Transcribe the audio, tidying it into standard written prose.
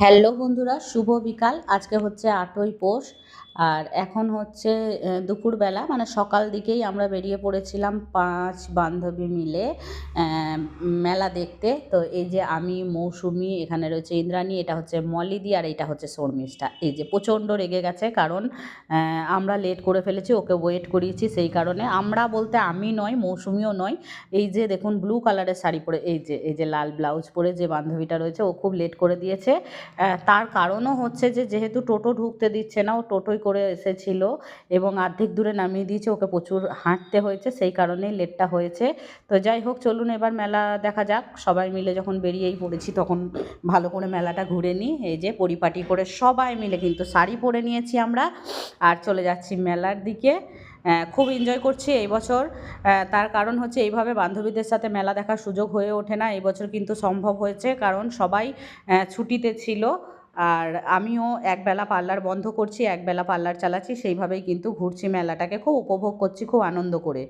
Hello বন্ধুরা, শুভ বিকাল। আজকে হচ্ছে ৮ই পৌষ। আর এখন হচ্ছে দুপুরবেলা, মানে সকাল দিকেই আমরা বেরিয়ে পড়েছিলাম ৫ বান্ধবী মিলে মেলা দেখতে। তো এই যে আমি, মৌসুমি, এখানে রয়েছে ইন্দ্রাণী, এটা হচ্ছে মলিদি, আর এটা হচ্ছে শর্মিষ্ঠা। এই যে প্রচণ্ড রেগে গেছে, কারণ আমরা লেট করে ফেলেছি, ওকে ওয়েট করিয়েছি, সেই কারণে। আমরা বলতে আমি নয়, মৌসুমিও নয়। এই যে দেখুন, ব্লু কালারের শাড়ি পরে, এই যে লাল ব্লাউজ পরে যে বান্ধবীটা রয়েছে, ও খুব লেট করে দিয়েছে। তার কারণও হচ্ছে যে যেহেতু টোটো ঢুকতে দিচ্ছে না, ও টোটোয় করে এসেছিল এবং অর্ধেক দূরে নামিয়ে দিয়েছে, ওকে প্রচুর হাঁটতে হয়েছে, সেই কারণেই লেটটা হয়েছে। তো যাই হোক, চলুন এবার মেলা দেখা যাক। সবাই মিলে যখন বেরিয়েই পড়েছি, তখন ভালো করে মেলাটা ঘুরে নিই। এই যে পরিপাটি করে সবাই মিলে কিন্তু শাড়ি পরে নিয়েছি আমরা, আর চলে যাচ্ছি মেলার দিকে। খুব এনজয় করছি এই বছর। তার কারণ হচ্ছে, এইভাবে বান্ধবীদের সাথে মেলা দেখার সুযোগ হয়ে ওঠে না। এই বছর কিন্তু সম্ভব হয়েছে, কারণ সবাই ছুটিতে ছিল। আর আমিও একবেলা পার্লার বন্ধ করছি, একবেলা পার্লার চালাচ্ছি, সেইভাবেই কিন্তু ঘুরছি মেলাটাকে, খুব উপভোগ করছি, খুব আনন্দ করে।